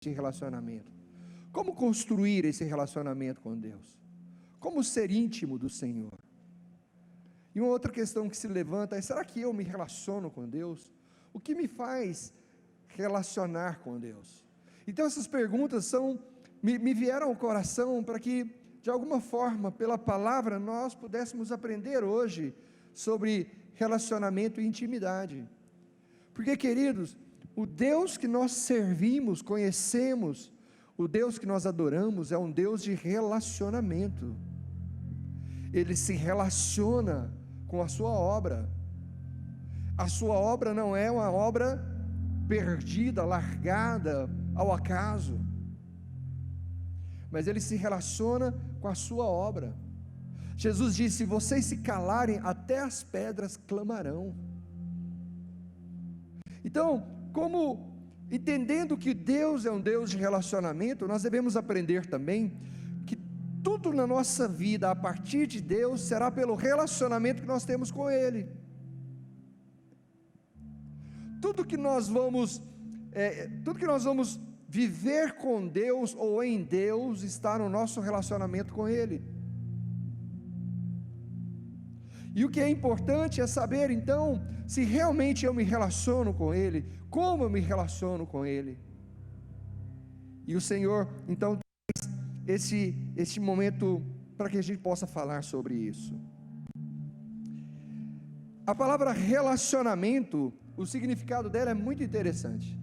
esse relacionamento? Como construir esse relacionamento com Deus? Como ser íntimo do Senhor? E uma outra questão que se levanta é: será que eu me relaciono com Deus? O que me faz relacionar com Deus? Então essas perguntas me vieram ao coração para que, de alguma forma, pela palavra, nós pudéssemos aprender hoje sobre relacionamento e intimidade. Porque, queridos, o Deus que nós servimos, conhecemos, o Deus que nós adoramos é um Deus de relacionamento. Ele se relaciona com a sua obra. A sua obra não é uma obra perdida, largada ao acaso, mas ele se relaciona com a sua obra. Jesus disse: se vocês se calarem, até as pedras clamarão. Então, entendendo que Deus é um Deus de relacionamento, nós devemos aprender também que tudo na nossa vida, a partir de Deus, será pelo relacionamento que nós temos com Ele. Tudo que nós vamos viver com Deus ou em Deus está no nosso relacionamento com Ele. E o que é importante é saber, então, se realmente eu me relaciono com Ele, como eu me relaciono com Ele. E o Senhor, então, traz esse momento para que a gente possa falar sobre isso. A palavra relacionamento, o significado dela é muito interessante.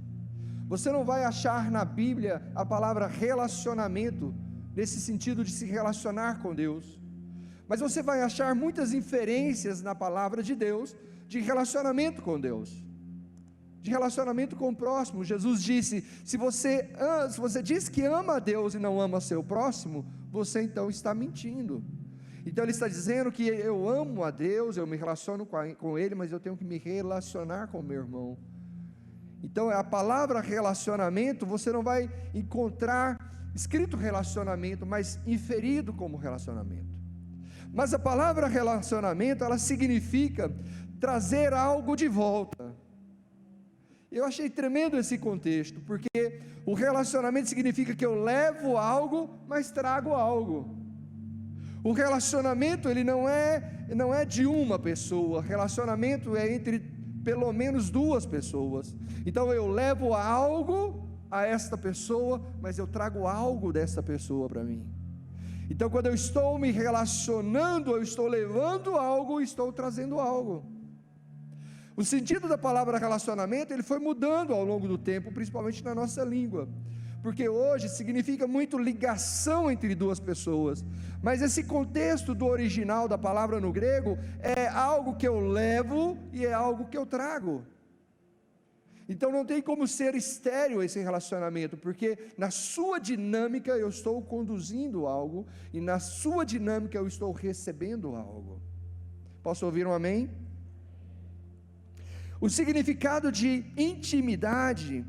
Você não vai achar na Bíblia a palavra relacionamento, nesse sentido de se relacionar com Deus, mas você vai achar muitas inferências na palavra de Deus, de relacionamento com Deus, de relacionamento com o próximo. Jesus disse: se você diz que ama a Deus e não ama seu próximo, você então está mentindo. Então ele está dizendo que eu amo a Deus, eu me relaciono com Ele, mas eu tenho que me relacionar com o meu irmão. Então a palavra relacionamento, você não vai encontrar escrito relacionamento, mas inferido como relacionamento. Mas a palavra relacionamento, ela significa trazer algo de volta. Eu achei tremendo esse contexto, porque o relacionamento significa que eu levo algo, mas trago algo. O relacionamento, ele não é de uma pessoa, relacionamento é entre pelo menos duas pessoas. Então eu levo algo a esta pessoa, mas eu trago algo dessa pessoa para mim. Então quando eu estou me relacionando, eu estou levando algo e estou trazendo algo. O sentido da palavra relacionamento, ele foi mudando ao longo do tempo, principalmente na nossa língua, porque hoje significa muito ligação entre duas pessoas, mas esse contexto do original da palavra no grego, é algo que eu levo e é algo que eu trago. Então não tem como ser estéril esse relacionamento, porque na sua dinâmica eu estou conduzindo algo, e na sua dinâmica eu estou recebendo algo. Posso ouvir um amém? O significado de intimidade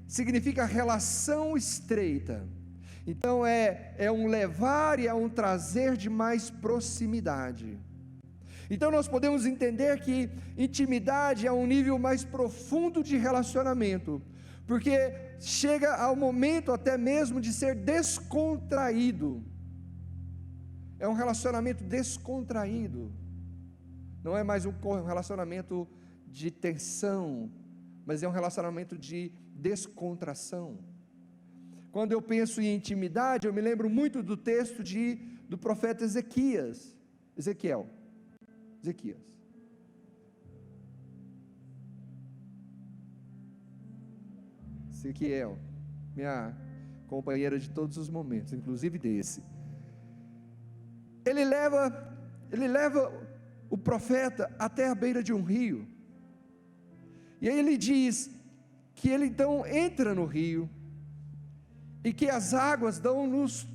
significa relação estreita. Então é um levar e é um trazer de mais proximidade. Então nós podemos entender que intimidade é um nível mais profundo de relacionamento, porque chega ao momento até mesmo de ser descontraído. É um relacionamento descontraído, não é mais um relacionamento de tensão, mas é um relacionamento de descontração. Quando eu penso em intimidade, eu me lembro muito do texto do profeta Ezequiel. Ezequiel, minha companheira de todos os momentos, inclusive desse. Ele leva o profeta até a beira de um rio, e aí ele diz que ele então entra no rio, e que as águas dão nos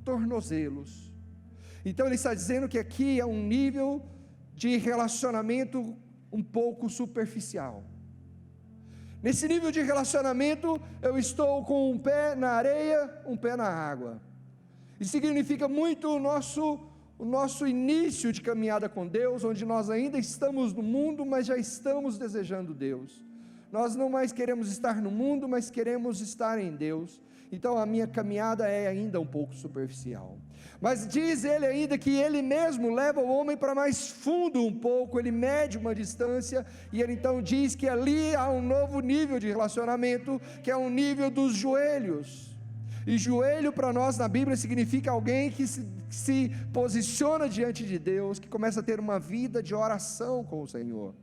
tornozelos. Então ele está dizendo que aqui é um nível de relacionamento um pouco superficial. Nesse nível de relacionamento, eu estou com um pé na areia, um pé na água. Isso significa muito o nosso início de caminhada com Deus, onde nós ainda estamos no mundo, mas já estamos desejando Deus. nós não mais queremos estar no mundo, mas queremos estar em Deus. Então a minha caminhada é ainda um pouco superficial. Mas diz ele ainda que ele mesmo leva o homem para mais fundo um pouco, ele mede uma distância, e ele então diz que ali há um novo nível de relacionamento, que é um nível dos joelhos. E joelho para nós na Bíblia significa alguém que se posiciona diante de Deus, que começa a ter uma vida de oração com o Senhor.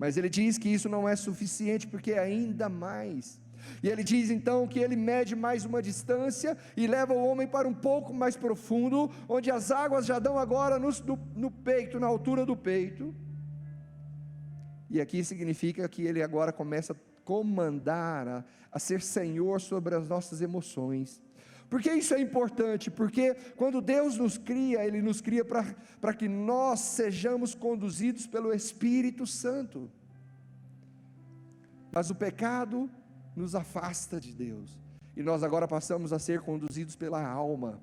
Mas ele diz que isso não é suficiente, porque é ainda mais. E ele diz então que ele mede mais uma distância e leva o homem para um pouco mais profundo, onde as águas já dão agora no peito, na altura do peito. E aqui significa que ele agora começa a comandar, a ser senhor sobre as nossas emoções. Por que isso é importante? Porque quando Deus nos cria, Ele nos cria para que nós sejamos conduzidos pelo Espírito Santo. Mas o pecado nos afasta de Deus, e nós agora passamos a ser conduzidos pela alma.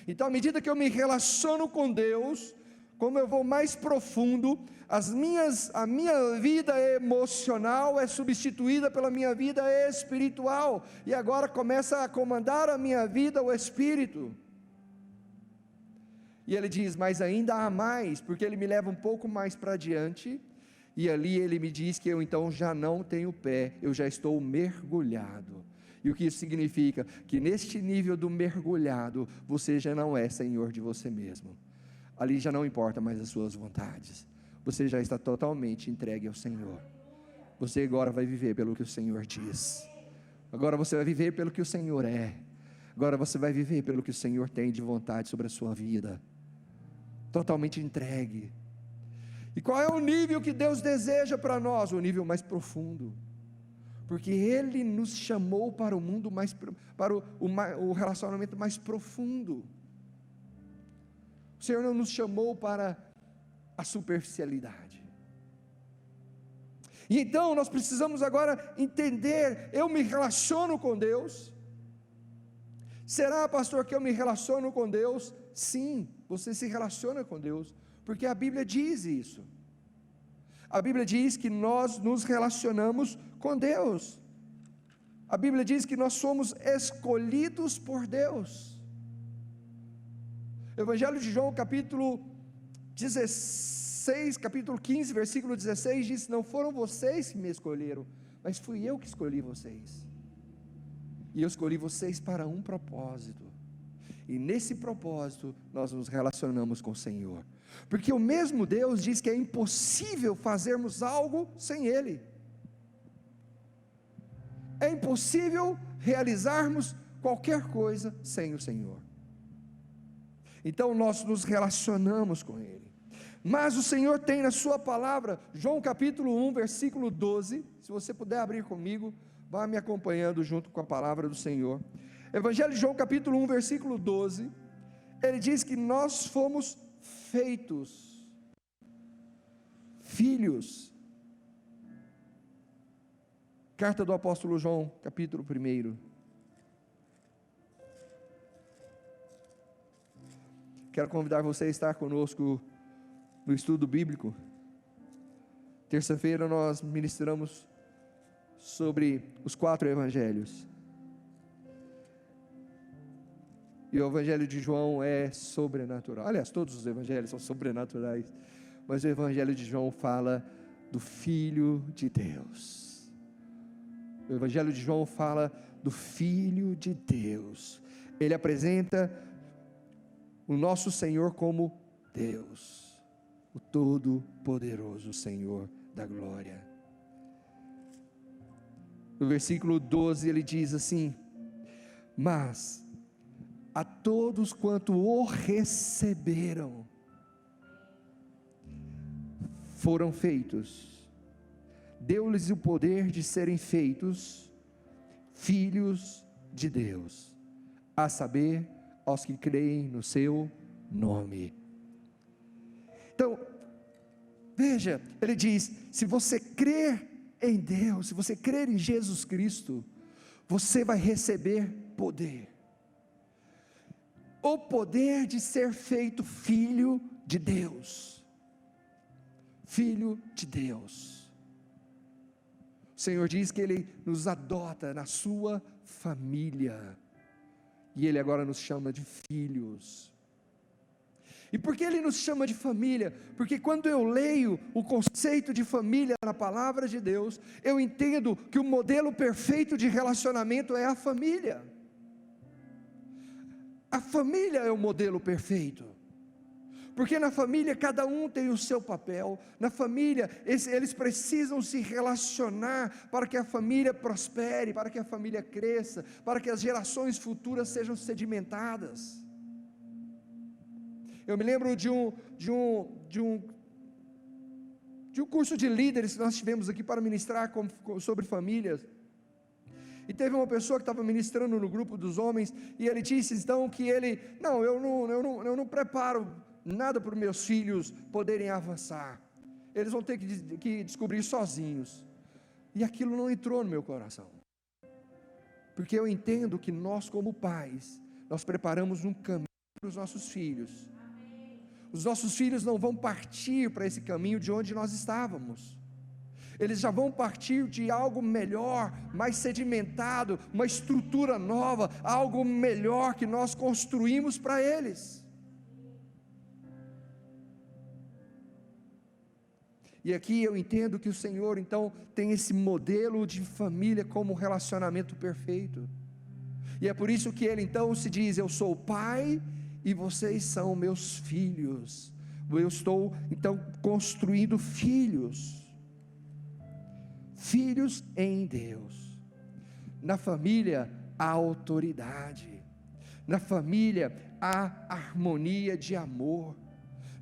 Então, à medida que eu me relaciono com Deus, como eu vou mais profundo, a minha vida emocional é substituída pela minha vida espiritual, e agora começa a comandar a minha vida o Espírito. E ele diz, mas ainda há mais, porque ele me leva um pouco mais para diante, e ali ele me diz que eu então já não tenho pé, eu já estou mergulhado. E o que isso significa? Que neste nível do mergulhado, você já não é senhor de você mesmo. Ali já não importa mais as suas vontades, você já está totalmente entregue ao Senhor. Você agora vai viver pelo que o Senhor diz, agora você vai viver pelo que o Senhor é, agora você vai viver pelo que o Senhor tem de vontade sobre a sua vida, totalmente entregue. E qual é o nível que Deus deseja para nós? O nível mais profundo, porque Ele nos chamou para o mundo para o relacionamento mais profundo. O Senhor não nos chamou para a superficialidade. E então nós precisamos agora entender, eu me relaciono com Deus. Será, pastor, que eu me relaciono com Deus? Sim, você se relaciona com Deus, porque a Bíblia diz isso. A Bíblia diz que nós nos relacionamos com Deus. A Bíblia diz que nós somos escolhidos por Deus. Evangelho de João, capítulo 16, capítulo 15, versículo 16, diz, não foram vocês que me escolheram, mas fui eu que escolhi vocês, e eu escolhi vocês para um propósito, e nesse propósito, nós nos relacionamos com o Senhor, porque o mesmo Deus diz que é impossível fazermos algo sem Ele, é impossível realizarmos qualquer coisa sem o Senhor. Então nós nos relacionamos com Ele, mas o Senhor tem na sua palavra, João capítulo 1, versículo 12, se você puder abrir comigo, vá me acompanhando junto com a palavra do Senhor. Evangelho de João capítulo 1, versículo 12, ele diz que nós fomos feitos filhos. Carta do apóstolo João, capítulo 1. Quero convidar você a estar conosco no estudo bíblico. Terça-feira nós ministramos sobre os 4 evangelhos. E o evangelho de João é sobrenatural. Aliás, todos os evangelhos são sobrenaturais, mas o evangelho de João fala do Filho de Deus. O evangelho de João fala do Filho de Deus. Ele apresenta o nosso Senhor como Deus, o Todo-Poderoso Senhor da glória. No versículo 12 ele diz assim, mas a todos quanto o receberam, foram feitos, deu-lhes o poder de serem feitos filhos de Deus, a saber, aos que creem no seu nome. Então, veja, ele diz, se você crer em Deus, se você crer em Jesus Cristo, você vai receber poder, o poder de ser feito filho de Deus, filho de Deus. O Senhor diz que Ele nos adota na sua família, e Ele agora nos chama de filhos. E por que Ele nos chama de família? Porque quando eu leio o conceito de família na palavra de Deus, eu entendo que o modelo perfeito de relacionamento é a família. A família é o modelo perfeito, porque na família cada um tem o seu papel. Na família eles precisam se relacionar para que a família prospere, para que a família cresça, para que as gerações futuras sejam sedimentadas. Eu me lembro de um curso de líderes que nós tivemos aqui para ministrar sobre famílias. E teve uma pessoa que estava ministrando no grupo dos homens, e ele disse então que eu não preparo nada para os meus filhos poderem avançar, eles vão ter que descobrir sozinhos. E aquilo não entrou no meu coração, porque eu entendo que nós como pais, nós preparamos um caminho para os nossos filhos. Os nossos filhos não vão partir para esse caminho de onde nós estávamos, eles já vão partir de algo melhor, mais sedimentado, uma estrutura nova, algo melhor que nós construímos para eles. E aqui eu entendo que o Senhor então tem esse modelo de família como relacionamento perfeito, e é por isso que Ele então se diz: eu sou o pai e vocês são meus filhos. Eu estou então construindo filhos em Deus. Na família há autoridade, na família há harmonia de amor,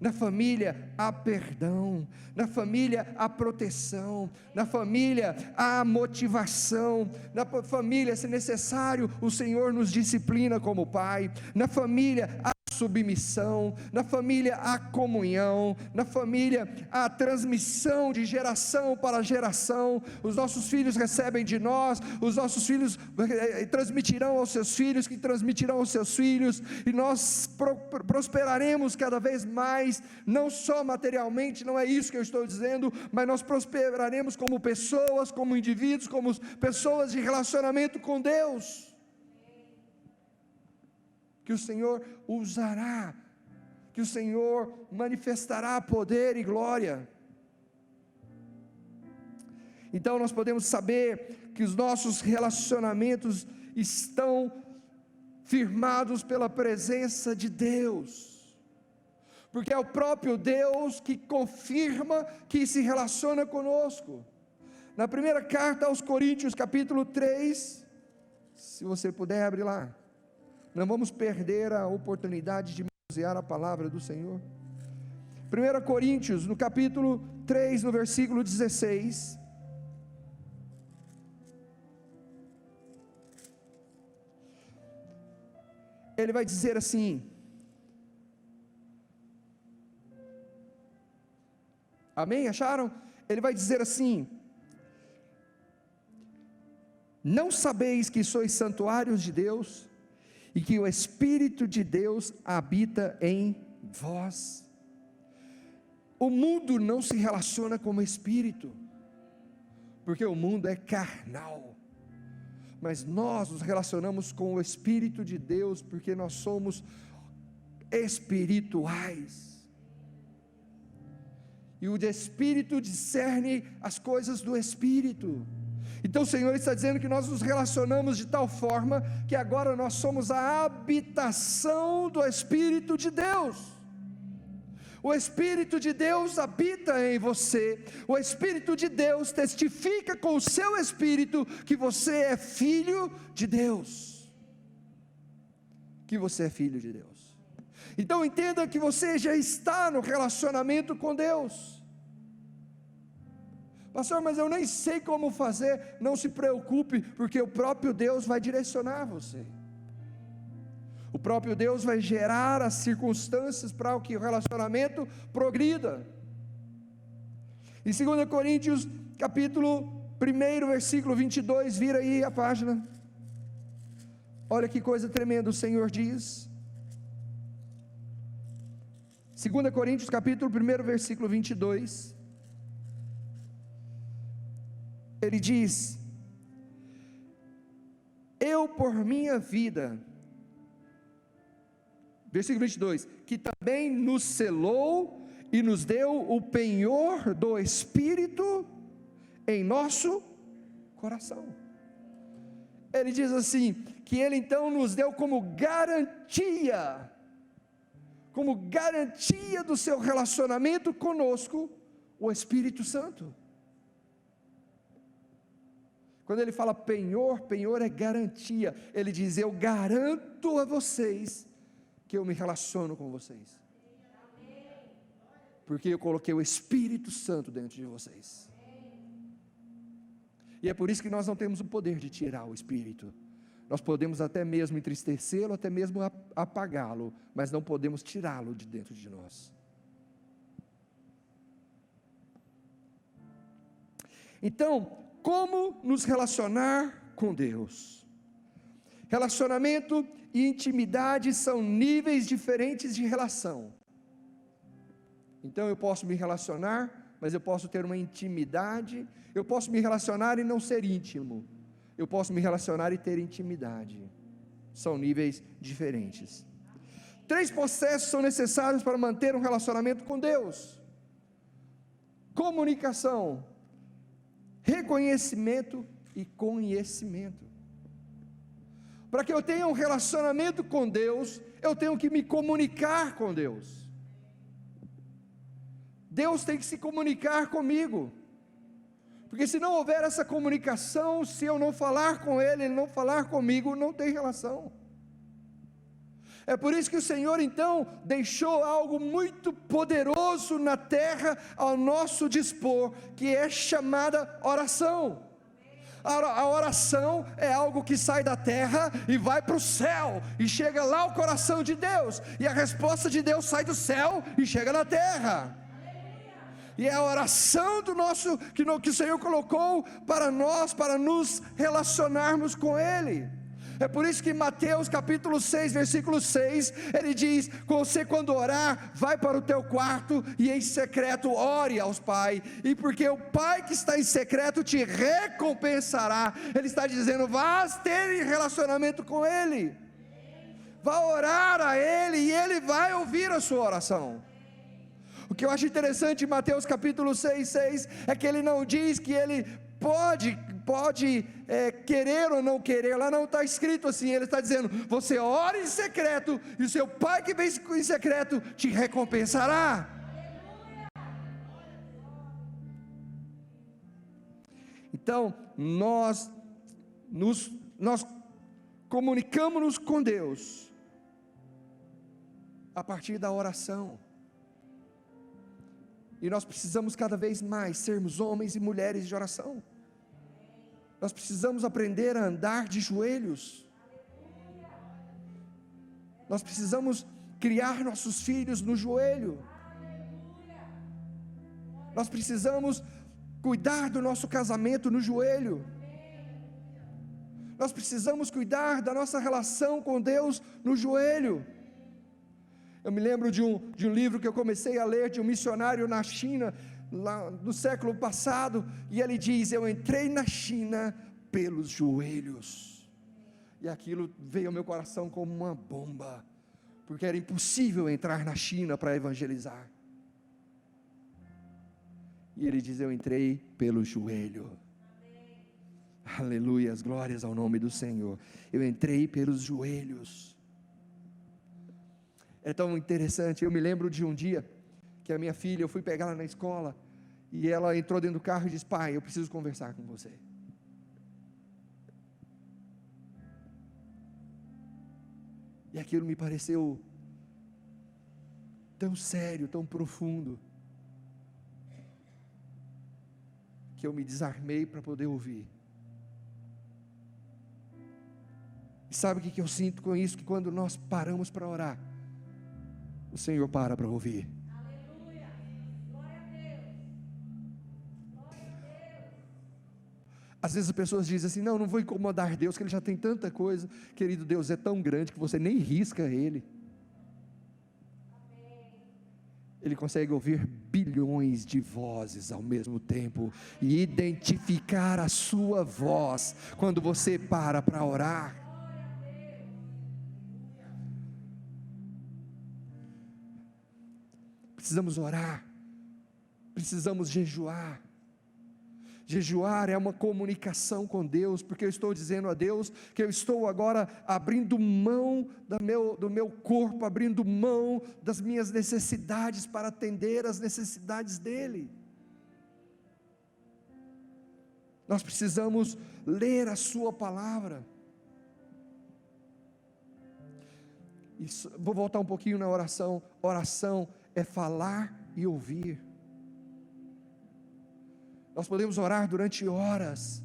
na família há perdão, na família há proteção, na família há motivação, na família, se necessário, o Senhor nos disciplina como pai, na família há submissão, na família há comunhão, na família há transmissão de geração para geração. Os nossos filhos recebem de nós, os nossos filhos transmitirão aos seus filhos, que transmitirão aos seus filhos, e nós prosperaremos cada vez mais, não só materialmente, não é isso que eu estou dizendo, mas nós prosperaremos como pessoas, como indivíduos, como pessoas de relacionamento com Deus, que o Senhor usará, que o Senhor manifestará poder e glória. Então nós podemos saber que os nossos relacionamentos estão firmados pela presença de Deus, porque é o próprio Deus que confirma que se relaciona conosco. Na primeira carta aos Coríntios, capítulo 3, se você puder abrir lá, não vamos perder a oportunidade de manusear a palavra do Senhor. 1 Coríntios, no capítulo 3, no versículo 16, ele vai dizer assim: amém? Acharam? Ele vai dizer assim: não sabeis que sois santuários de Deus, e que o Espírito de Deus habita em vós? O mundo não se relaciona com o Espírito, porque o mundo é carnal, mas nós nos relacionamos com o Espírito de Deus, porque nós somos espirituais, e o Espírito discerne as coisas do Espírito. Então o Senhor está dizendo que nós nos relacionamos de tal forma, que agora nós somos a habitação do Espírito de Deus. O Espírito de Deus habita em você, o Espírito de Deus testifica com o seu Espírito que você é filho de Deus, que você é filho de Deus. Então entenda que você já está no relacionamento com Deus. Pastor, mas eu nem sei como fazer. Não se preocupe, porque o próprio Deus vai direcionar você. O próprio Deus vai gerar as circunstâncias para que o relacionamento progrida. Em 2 Coríntios, capítulo 1, versículo 22, vira aí a página. Olha que coisa tremenda o Senhor diz. 2 Coríntios, capítulo 1, versículo 22. Ele diz: eu por minha vida, versículo 22, que também nos selou e nos deu o penhor do Espírito em nosso coração. Ele diz assim, que Ele então nos deu como garantia do seu relacionamento conosco, o Espírito Santo. Quando ele fala penhor, penhor é garantia. Ele diz: eu garanto a vocês que eu me relaciono com vocês, porque eu coloquei o Espírito Santo dentro de vocês. E é por isso que nós não temos o poder de tirar o Espírito. Nós podemos até mesmo entristecê-lo, até mesmo apagá-lo, mas não podemos tirá-lo de dentro de nós. Então, como nos relacionar com Deus? Relacionamento e intimidade são níveis diferentes de relação. Então eu posso me relacionar, mas eu posso ter uma intimidade. Eu posso me relacionar e não ser íntimo. Eu posso me relacionar e ter intimidade. São níveis diferentes. 3 processos são necessários para manter um relacionamento com Deus: comunicação, reconhecimento e conhecimento. Para que eu tenha um relacionamento com Deus, eu tenho que me comunicar com Deus. Deus tem que se comunicar comigo, porque se não houver essa comunicação, se eu não falar com Ele, Ele não falar comigo, não tem relação. É por isso que o Senhor então deixou algo muito poderoso na terra ao nosso dispor, que é chamada oração. A oração é algo que sai da terra e vai para o céu, e chega lá ao coração de Deus, e a resposta de Deus sai do céu e chega na terra. E é a oração que o Senhor colocou para nós, para nos relacionarmos com Ele. É por isso que Mateus capítulo 6, versículo 6, ele diz: você quando orar, vai para o teu quarto e em secreto ore aos Pai, e porque o Pai que está em secreto te recompensará. Ele está dizendo: vá ter relacionamento com Ele, vá orar a Ele, e Ele vai ouvir a sua oração. O que eu acho interessante em Mateus capítulo 6, é que ele não diz que ele pode querer ou não querer. Lá não está escrito assim. Ele está dizendo: você ora em secreto, e o seu Pai que vem em secreto te recompensará. Então nós comunicamos-nos com Deus a partir da oração. E nós precisamos cada vez mais sermos homens e mulheres de oração. Nós precisamos aprender a andar de joelhos. Nós precisamos criar nossos filhos no joelho. Nós precisamos cuidar do nosso casamento no joelho. Nós precisamos cuidar da nossa relação com Deus no joelho. Eu me lembro de um livro que eu comecei a ler, de um missionário na China, lá no século passado, e ele diz: eu entrei na China pelos joelhos, e aquilo veio ao meu coração como uma bomba, porque era impossível entrar na China para evangelizar, e ele diz: eu entrei pelo joelho. Aleluia, as glórias ao nome do Senhor. Eu entrei pelos joelhos. É tão interessante. Eu me lembro de um dia que a minha filha, eu fui pegar ela na escola, e ela entrou dentro do carro e disse: pai, eu preciso conversar com você. E aquilo me pareceu tão sério, tão profundo, que eu me desarmei para poder ouvir. E sabe o que eu sinto com isso? Que quando nós paramos para orar, o Senhor para ouvir. Aleluia, glória a Deus, glória a Deus. Às vezes as pessoas dizem assim: não vou incomodar Deus, que Ele já tem tanta coisa. Querido, Deus é tão grande que você nem risca Ele. Amém. Ele consegue ouvir bilhões de vozes ao mesmo tempo e identificar a sua voz quando você para orar. Precisamos orar, precisamos jejuar. Jejuar é uma comunicação com Deus, porque eu estou dizendo a Deus que eu estou agora abrindo mão do meu corpo, abrindo mão das minhas necessidades para atender as necessidades dEle. Nós precisamos ler a sua palavra. Vou voltar um pouquinho na oração. Oração é falar e ouvir. Nós podemos orar durante horas,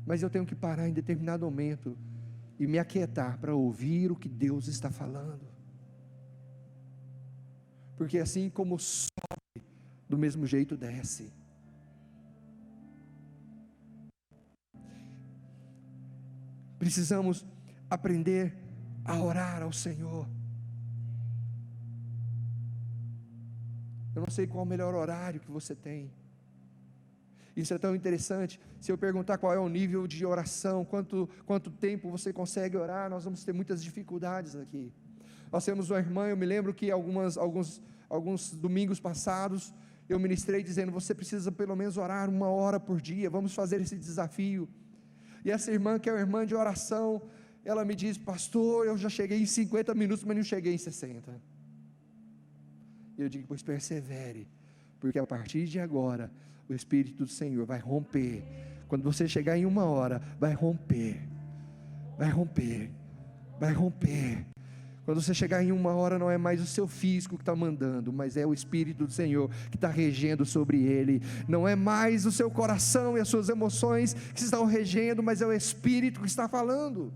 mas eu tenho que parar em determinado momento e me aquietar para ouvir o que Deus está falando. Porque assim como sobe, do mesmo jeito desce. Precisamos aprender a orar ao Senhor. Eu não sei qual é o melhor horário que você tem. Isso é tão interessante. Se eu perguntar qual é o nível de oração, quanto tempo você consegue orar, nós vamos ter muitas dificuldades aqui. Nós temos uma irmã, eu me lembro que alguns domingos passados, eu ministrei dizendo, você precisa pelo menos orar 1 hora por dia, vamos fazer esse desafio. E essa irmã, que é uma irmã de oração, ela me diz, pastor, eu já cheguei em 50 minutos, mas não cheguei em 60. E eu digo, pois persevere, porque a partir de agora, o Espírito do Senhor vai romper. Quando você chegar em 1 hora, vai romper. Vai romper. Vai romper. Quando você chegar em 1 hora, não é mais o seu físico que está mandando, mas é o Espírito do Senhor que está regendo sobre ele. Não é mais o seu coração e as suas emoções que estão regendo, mas é o Espírito que está falando.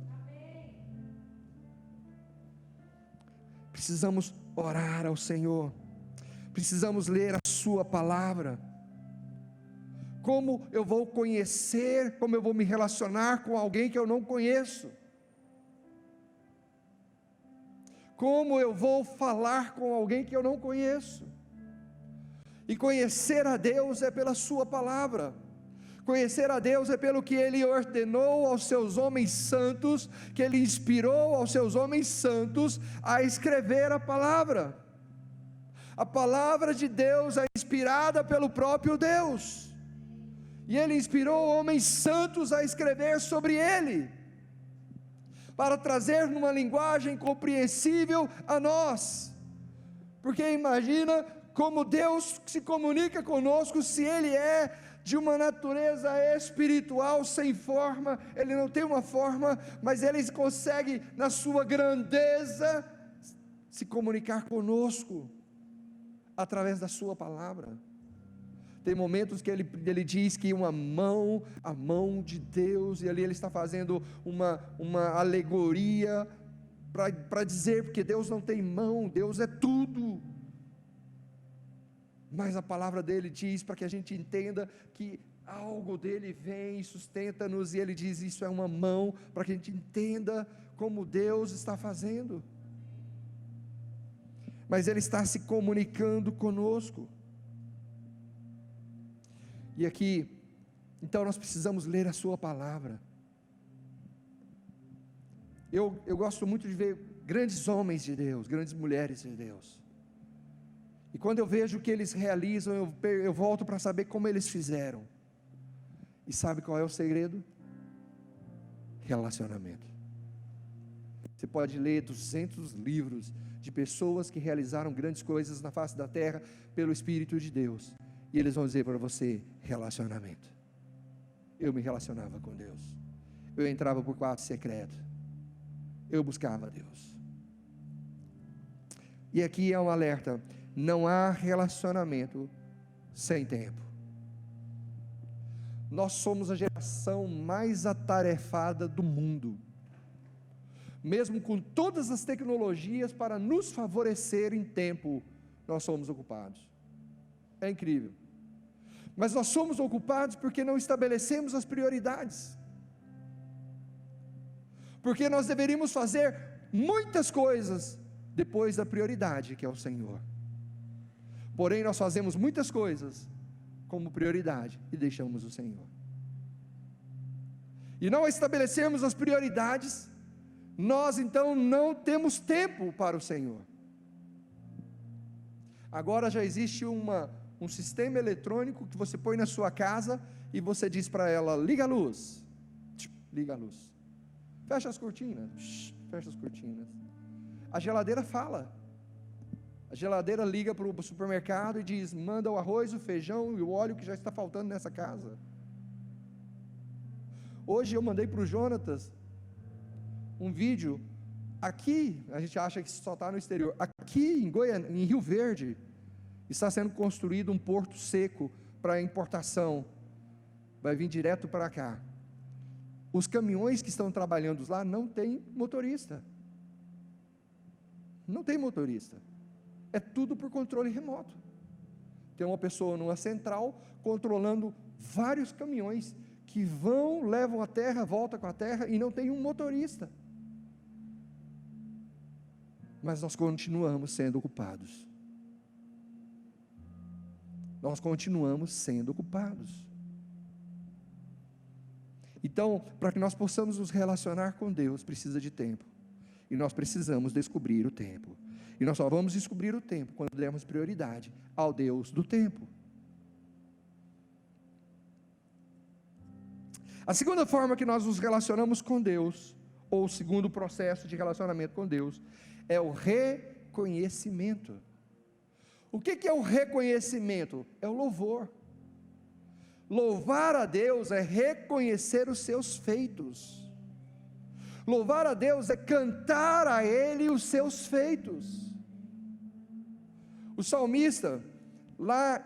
Precisamos orar ao Senhor. Precisamos ler a sua palavra. Como eu vou conhecer, como eu vou me relacionar com alguém que eu não conheço? Como eu vou falar com alguém que eu não conheço? E conhecer a Deus é pela sua palavra. Conhecer a Deus é pelo que Ele ordenou aos seus homens santos, que Ele inspirou aos seus homens santos a escrever a palavra. A palavra de Deus é inspirada pelo próprio Deus. E Ele inspirou homens santos a escrever sobre Ele, para trazer numa linguagem compreensível a nós. Porque imagina como Deus se comunica conosco, se Ele é de uma natureza espiritual, sem forma, Ele não tem uma forma, mas Ele consegue, na sua grandeza, se comunicar conosco, através da sua palavra. Tem momentos que ele diz que a mão de Deus, e ali ele está fazendo uma alegoria, para dizer, porque Deus não tem mão, Deus é tudo. Mas a palavra dele diz, para que a gente entenda que algo dele vem e sustenta-nos, e ele diz, isso é uma mão, para que a gente entenda como Deus está fazendo. Mas ele está se comunicando conosco. E aqui, então nós precisamos ler a sua palavra. Eu gosto muito de ver grandes homens de Deus, grandes mulheres de Deus. E quando eu vejo o que eles realizam, eu volto para saber como eles fizeram. E sabe qual é o segredo? Relacionamento. Você pode ler 200 livros de pessoas que realizaram grandes coisas na face da terra pelo Espírito de Deus. E eles vão dizer para você, relacionamento. Eu me relacionava com Deus. Eu entrava por quarto secreto. Eu buscava Deus. E aqui é um alerta. Não há relacionamento sem tempo. Nós somos a geração mais atarefada do mundo. Mesmo com todas as tecnologias para nos favorecer em tempo, nós somos ocupados. É incrível. Mas nós somos ocupados porque não estabelecemos as prioridades. Porque nós deveríamos fazer muitas coisas depois da prioridade, que é o Senhor. Porém, nós fazemos muitas coisas como prioridade e deixamos o Senhor. E não estabelecemos as prioridades, nós então não temos tempo para o Senhor. Agora já existe um sistema eletrônico que você põe na sua casa e você diz para ela: liga a luz, liga a luz, fecha as cortinas, fecha as cortinas. A geladeira fala, a geladeira liga para o supermercado e diz: manda o arroz, o feijão e o óleo que já está faltando nessa casa. Hoje eu mandei para o Jonatas um vídeo. Aqui, a gente acha que só está no exterior. Aqui em Rio Verde, está sendo construído um porto seco para importação. Vai vir direto para cá. Os caminhões que estão trabalhando lá não tem motorista. Não tem motorista. É tudo por controle remoto. Tem uma pessoa numa central controlando vários caminhões que vão, levam a terra, voltam com a terra e não tem um motorista. Mas nós continuamos sendo ocupados. Nós continuamos sendo ocupados. Então, para que nós possamos nos relacionar com Deus, precisa de tempo. E nós precisamos descobrir o tempo. E nós só vamos descobrir o tempo quando dermos prioridade ao Deus do tempo. A segunda forma que nós nos relacionamos com Deus, ou o segundo processo de relacionamento com Deus, é o reconhecimento. O que é o reconhecimento? É o louvor. Louvar a Deus é reconhecer os seus feitos. Louvar a Deus é cantar a Ele os seus feitos. O salmista, lá,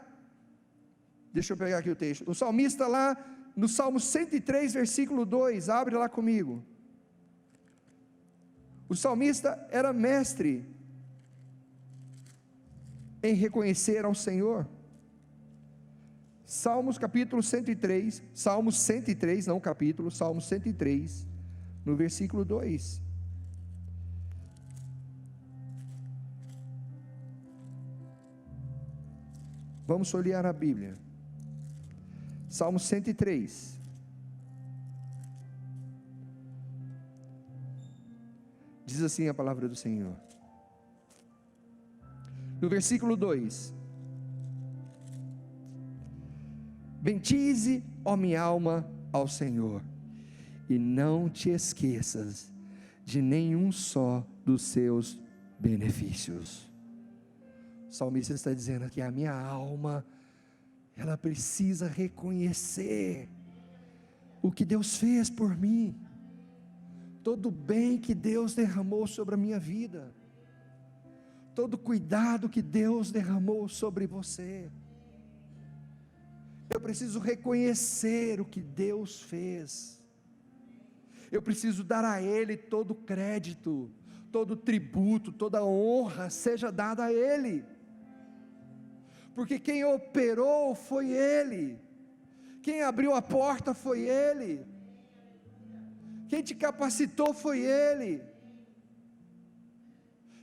deixa eu pegar aqui o texto, o salmista lá, no Salmo 103, versículo 2, abre lá comigo. O salmista era mestre em reconhecer ao Senhor. Salmos capítulo 103, Salmos 103, não capítulo, Salmo 103, no versículo 2. Vamos olhar a Bíblia. Salmo 103. Diz assim a palavra do Senhor. No versículo 2: bendize, ó minha alma, ao Senhor, e não te esqueças de nenhum só dos seus benefícios. O salmista está dizendo que a minha alma, ela precisa reconhecer o que Deus fez por mim, todo o bem que Deus derramou sobre a minha vida, todo o cuidado que Deus derramou sobre você. Eu preciso reconhecer o que Deus fez. Eu preciso dar a Ele todo o crédito, todo o tributo, toda a honra seja dada a Ele. Porque quem operou foi Ele. Quem abriu a porta foi Ele. Quem te capacitou foi Ele.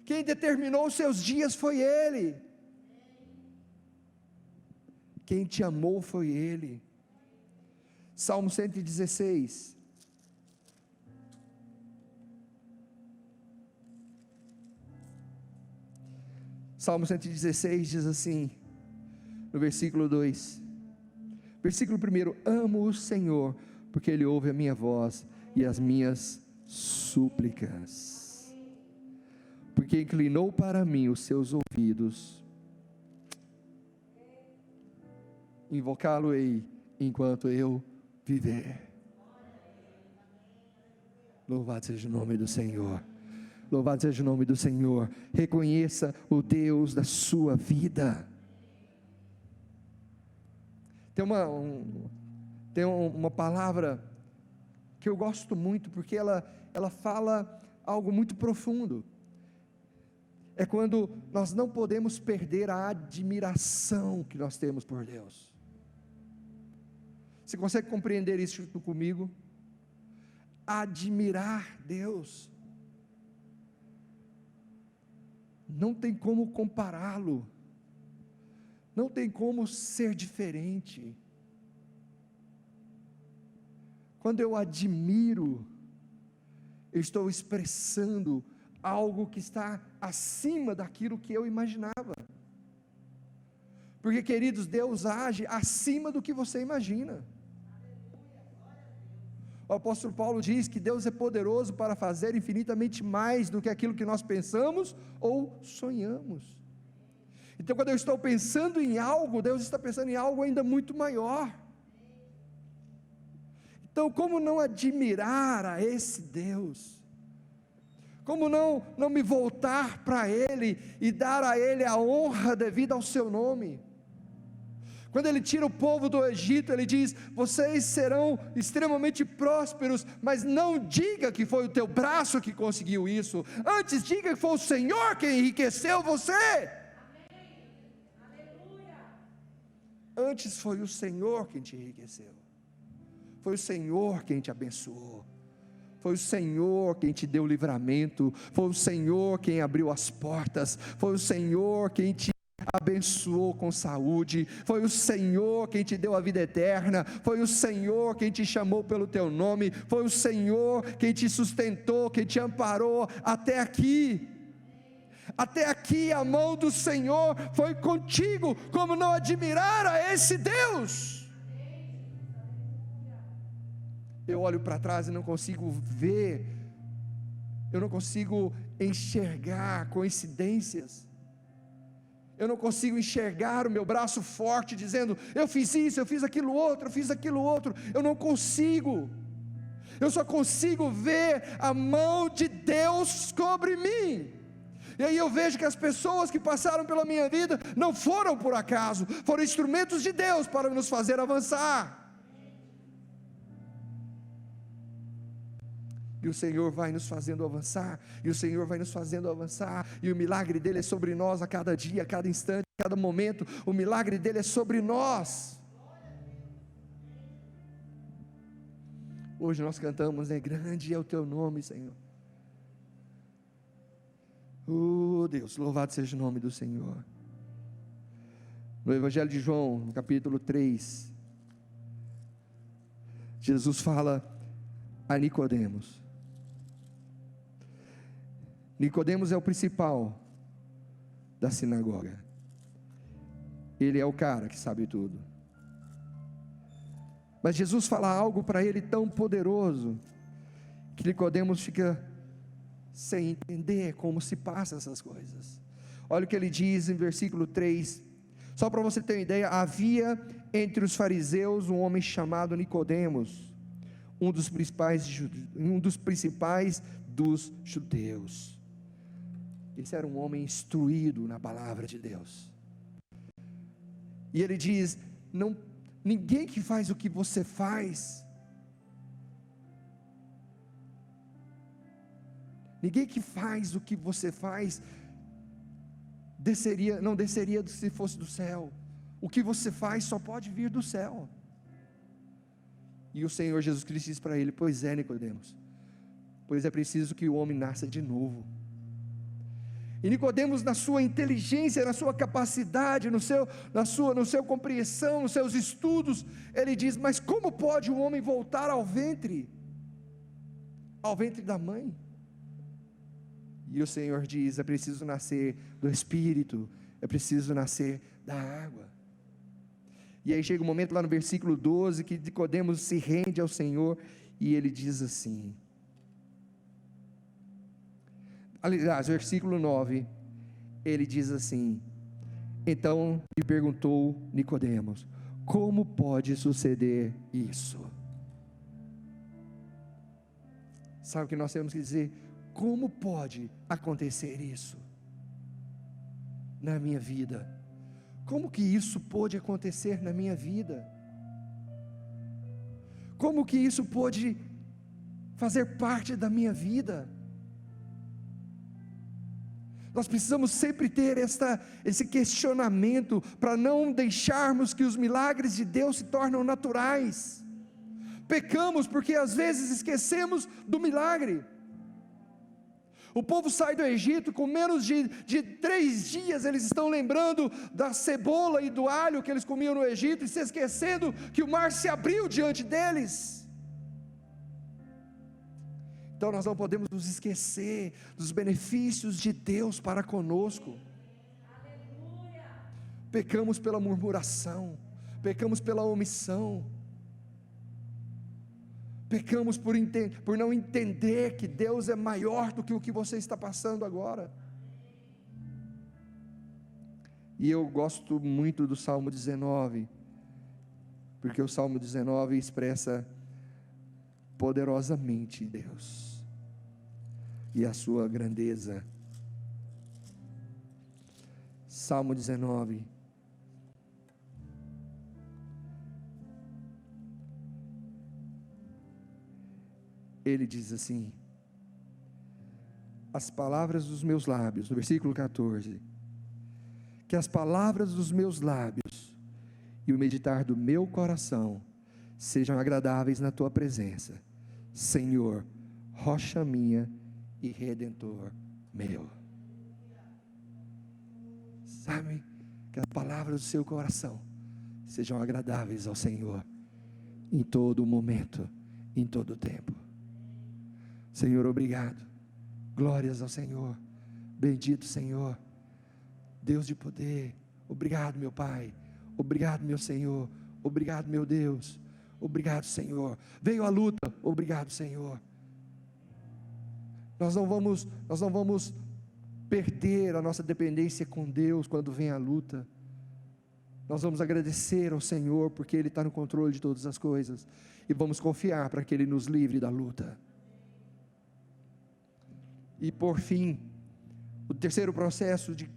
Quem determinou os seus dias foi Ele. Quem te amou foi Ele. Salmo 116. Salmo 116 diz assim, no versículo 2. Versículo 1: amo o Senhor, porque Ele ouve a minha voz e as minhas súplicas. Porque inclinou para mim os seus ouvidos. Invocá-lo-ei enquanto eu viver. Louvado seja o nome do Senhor. Louvado seja o nome do Senhor. Reconheça o Deus da sua vida. Tem uma palavra que eu gosto muito, porque ela fala algo muito profundo. É quando nós não podemos perder a admiração que nós temos por Deus. Você consegue compreender isso comigo? Admirar Deus. Não tem como compará-lo. Não tem como ser diferente. Quando eu admiro, eu estou expressando algo que está acima daquilo que eu imaginava. Porque, queridos, Deus age acima do que você imagina. O apóstolo Paulo diz que Deus é poderoso para fazer infinitamente mais do que aquilo que nós pensamos ou sonhamos. Então, quando eu estou pensando em algo, Deus está pensando em algo ainda muito maior. Então, como não admirar a esse Deus? Como não me voltar para Ele e dar a Ele a honra devida ao seu nome? Quando Ele tira o povo do Egito, Ele diz: vocês serão extremamente prósperos, mas não diga que foi o teu braço que conseguiu isso, antes diga que foi o Senhor quem enriqueceu você. Amém. Aleluia. Antes foi o Senhor quem te enriqueceu, foi o Senhor quem te abençoou, foi o Senhor quem te deu livramento, foi o Senhor quem abriu as portas, foi o Senhor quem te abençoou com saúde, foi o Senhor quem te deu a vida eterna, foi o Senhor quem te chamou pelo teu nome, foi o Senhor quem te sustentou, quem te amparou até aqui. Até aqui a mão do Senhor foi contigo. Como não admirar a esse Deus? Eu olho para trás e não consigo ver, eu não consigo enxergar coincidências, eu não consigo enxergar o meu braço forte dizendo: eu fiz isso, eu fiz aquilo outro, eu não consigo. Eu só consigo ver a mão de Deus sobre mim. E aí eu vejo que as pessoas que passaram pela minha vida não foram por acaso, foram instrumentos de Deus para nos fazer avançar. E o Senhor vai nos fazendo avançar, e o Senhor vai nos fazendo avançar, e o milagre dele é sobre nós a cada dia, a cada instante, a cada momento. O milagre dele é sobre nós. Hoje nós cantamos, né? Grande é o teu nome, Senhor. Oh Deus, louvado seja o nome do Senhor. No Evangelho de João, no capítulo 3, Jesus fala a Nicodemos. Nicodemos é o principal da sinagoga. Ele é o cara que sabe tudo. Mas Jesus fala algo para ele tão poderoso que Nicodemos fica sem entender como se passam essas coisas. Olha o que ele diz em versículo 3. Só para você ter uma ideia: havia entre os fariseus um homem chamado Nicodemos, um dos principais dos judeus. Esse era um homem instruído na palavra de Deus. E ele diz: ninguém que faz o que você faz, ninguém que faz o que você faz não desceria se fosse do céu. O que você faz só pode vir do céu. E o Senhor Jesus Cristo diz para ele: pois é, Nicodemos, pois é preciso que o homem nasça de novo. E Nicodemos, na sua inteligência, na sua capacidade, na sua compreensão, nos seus estudos, ele diz: mas como pode o homem voltar ao ventre da mãe? E o Senhor diz: é preciso nascer do Espírito, é preciso nascer da água. E aí chega um momento lá no versículo 12, que Nicodemos se rende ao Senhor, e ele diz assim, aliás, versículo 9, ele diz assim: então lhe perguntou Nicodemos: como pode suceder isso? Sabe o que nós temos que dizer? Como pode acontecer isso na minha vida? Como que isso pôde acontecer na minha vida? Como que isso pôde fazer parte da minha vida? Nós precisamos sempre ter esse questionamento, para não deixarmos que os milagres de Deus se tornem naturais. Pecamos porque às vezes esquecemos do milagre. O povo sai do Egito, com menos de 3 dias, eles estão lembrando da cebola e do alho que eles comiam no Egito, e se esquecendo que o mar se abriu diante deles. Então nós não podemos nos esquecer dos benefícios de Deus para conosco. Pecamos pela murmuração, pecamos pela omissão, pecamos por não entender que Deus é maior do que o que você está passando agora. E eu gosto muito do Salmo 19, porque o Salmo 19 expressa poderosamente Deus e a sua grandeza. Salmo 19. Ele diz assim: as palavras dos meus lábios, no versículo 14, que as palavras dos meus lábios e o meditar do meu coração sejam agradáveis na tua presença, Senhor, rocha minha e redentor meu. Sabe, que as palavras do seu coração sejam agradáveis ao Senhor, em todo momento, em todo tempo. Senhor, obrigado, glórias ao Senhor, bendito Senhor, Deus de poder, obrigado meu Pai, obrigado meu Senhor, obrigado meu Deus, obrigado Senhor, veio a luta, obrigado Senhor. Nós não vamos perder a nossa dependência com Deus quando vem a luta. Nós vamos agradecer ao Senhor, porque Ele está no controle de todas as coisas, e vamos confiar para que Ele nos livre da luta. E por fim, o terceiro processo de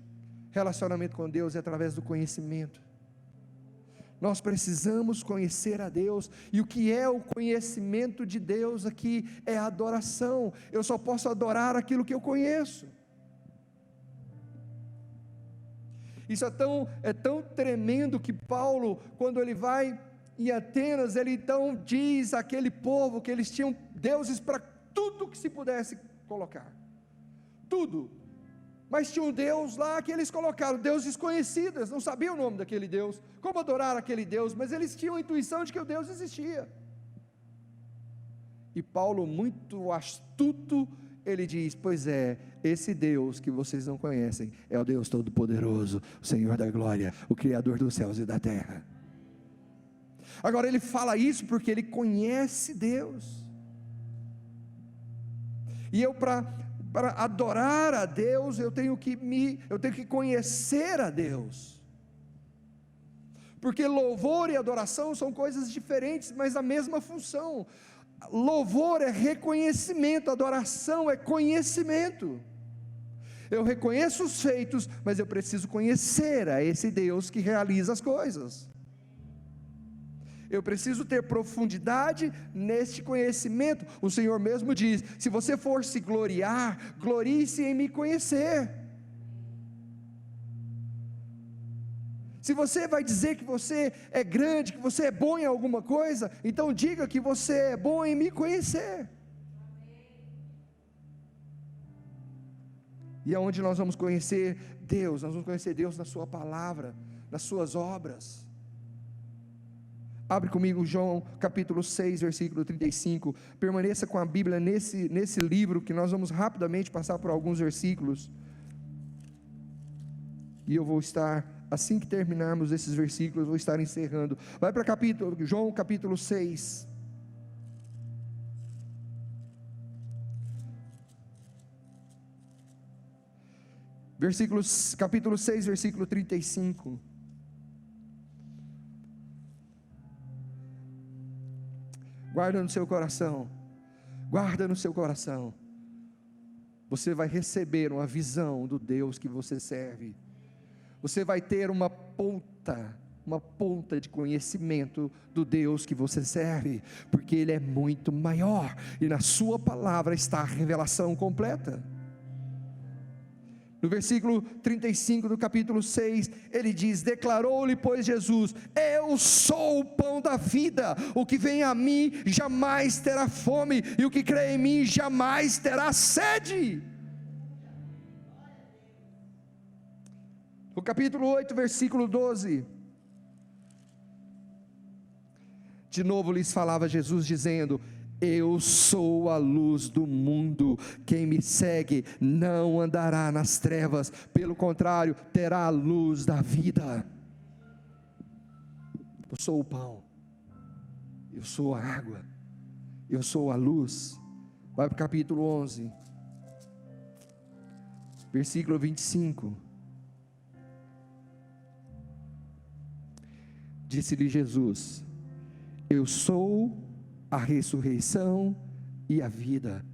relacionamento com Deus é através do conhecimento. Nós precisamos conhecer a Deus, e o que é o conhecimento de Deus aqui? É a adoração. Eu só posso adorar aquilo que eu conheço. Isso é tão tremendo que Paulo, quando ele vai em Atenas, ele então diz àquele povo que eles tinham deuses para tudo que se pudesse colocar, tudo, mas tinha um Deus lá que eles colocaram, Deus desconhecido, eles não sabiam o nome daquele Deus, como adorar aquele Deus, mas eles tinham a intuição de que o Deus existia. E Paulo, muito astuto, ele diz: pois é, esse Deus que vocês não conhecem é o Deus Todo-Poderoso, o Senhor da glória, o Criador dos céus e da terra. Agora ele fala isso porque ele conhece Deus, e eu para adorar a Deus, eu tenho que conhecer a Deus, porque louvor e adoração são coisas diferentes, mas a mesma função. Louvor é reconhecimento, adoração é conhecimento. Eu reconheço os feitos, mas eu preciso conhecer a esse Deus que realiza as coisas. Eu preciso ter profundidade neste conhecimento. O Senhor mesmo diz: se você for se gloriar, glorie-se em me conhecer. Se você vai dizer que você é grande, que você é bom em alguma coisa, então diga que você é bom em me conhecer. E aonde nós vamos conhecer Deus? Nós vamos conhecer Deus na sua palavra, nas suas obras. Abre comigo João capítulo 6, versículo 35, permaneça com a Bíblia nesse livro, que nós vamos rapidamente passar por alguns versículos, e eu vou estar, assim que terminarmos esses versículos, vou estar encerrando. Vai para João capítulo 6, capítulo 6, versículo 35, guarda no seu coração, você vai receber uma visão do Deus que você serve, você vai ter uma ponta de conhecimento do Deus que você serve, porque Ele é muito maior, e na sua palavra está a revelação completa. No versículo 35 do capítulo 6, ele diz: declarou-lhe pois Jesus: eu sou o pão da vida, o que vem a mim jamais terá fome, e o que crê em mim jamais terá sede. O capítulo 8, versículo 12. De novo lhes falava Jesus, dizendo: eu sou a luz do mundo, quem me segue não andará nas trevas, pelo contrário, terá a luz da vida. Eu sou o pão, eu sou a água, eu sou a luz. Vai para o capítulo 11, versículo 25. Disse-lhe Jesus: eu sou a ressurreição e a vida,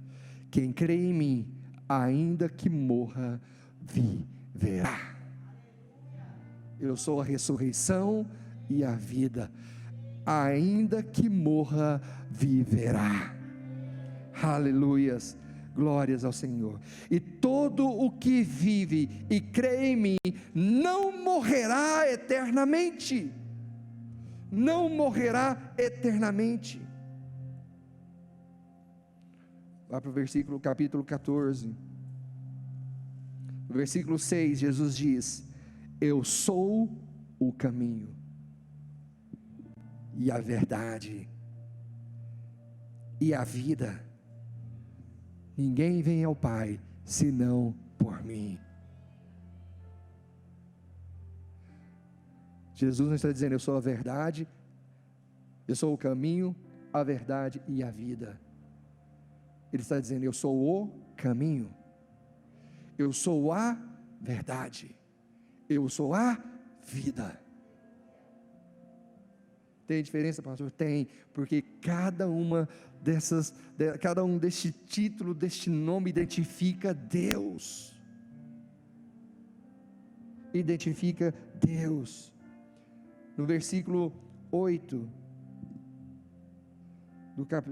quem crê em mim, ainda que morra, viverá. Eu sou a ressurreição e a vida, ainda que morra, viverá. Aleluias, glórias ao Senhor. E todo o que vive e crê em mim, não morrerá eternamente, não morrerá eternamente. Vá para o capítulo 14, no versículo 6, Jesus diz: eu sou o caminho e a verdade e a vida, ninguém vem ao Pai, senão por mim. Jesus não está dizendo: eu sou a verdade, eu sou o caminho, a verdade e a vida. Ele está dizendo: eu sou o caminho, eu sou a verdade, eu sou a vida. Tem diferença, pastor? Tem, porque cada um deste título, deste nome, identifica Deus. Identifica Deus. No versículo 8,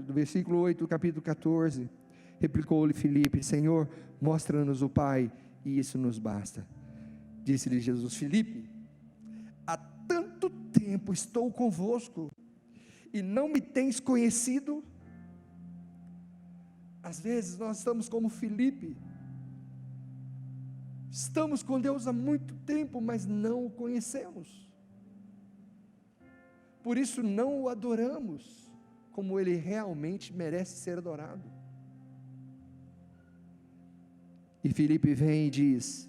do versículo 8 do capítulo 14, replicou-lhe Filipe: Senhor, mostra-nos o Pai, e isso nos basta. Disse-lhe Jesus: Filipe, há tanto tempo estou convosco, e não me tens conhecido? Às vezes nós estamos como Filipe, estamos com Deus há muito tempo, mas não o conhecemos, por isso não o adoramos como Ele realmente merece ser adorado. E Filipe vem e diz: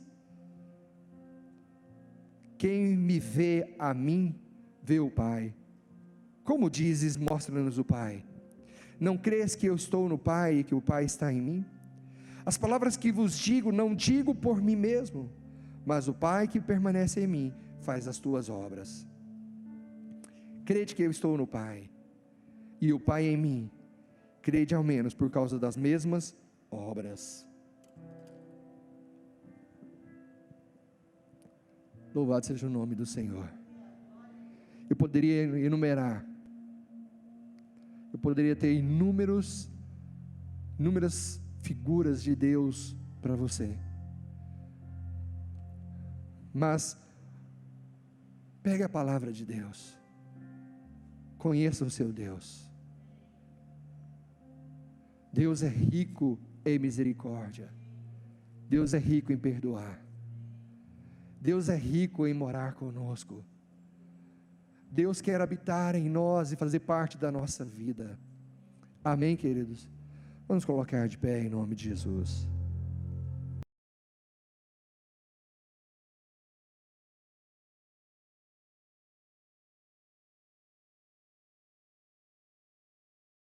quem me vê a mim, vê o Pai. Como dizes, mostra-nos o Pai? Não crês que eu estou no Pai e que o Pai está em mim? As palavras que vos digo, não digo por mim mesmo, mas o Pai que permanece em mim, faz as tuas obras. Crede que eu estou no Pai, e o Pai em mim, crede ao menos por causa das mesmas obras. Louvado seja o nome do Senhor. Eu poderia enumerar, eu poderia ter inúmeras figuras de Deus para você, mas pegue a palavra de Deus, conheça o seu Deus. Deus é rico em misericórdia, Deus é rico em perdoar, Deus é rico em morar conosco, Deus quer habitar em nós e fazer parte da nossa vida. Amém, queridos? Vamos colocar de pé em nome de Jesus.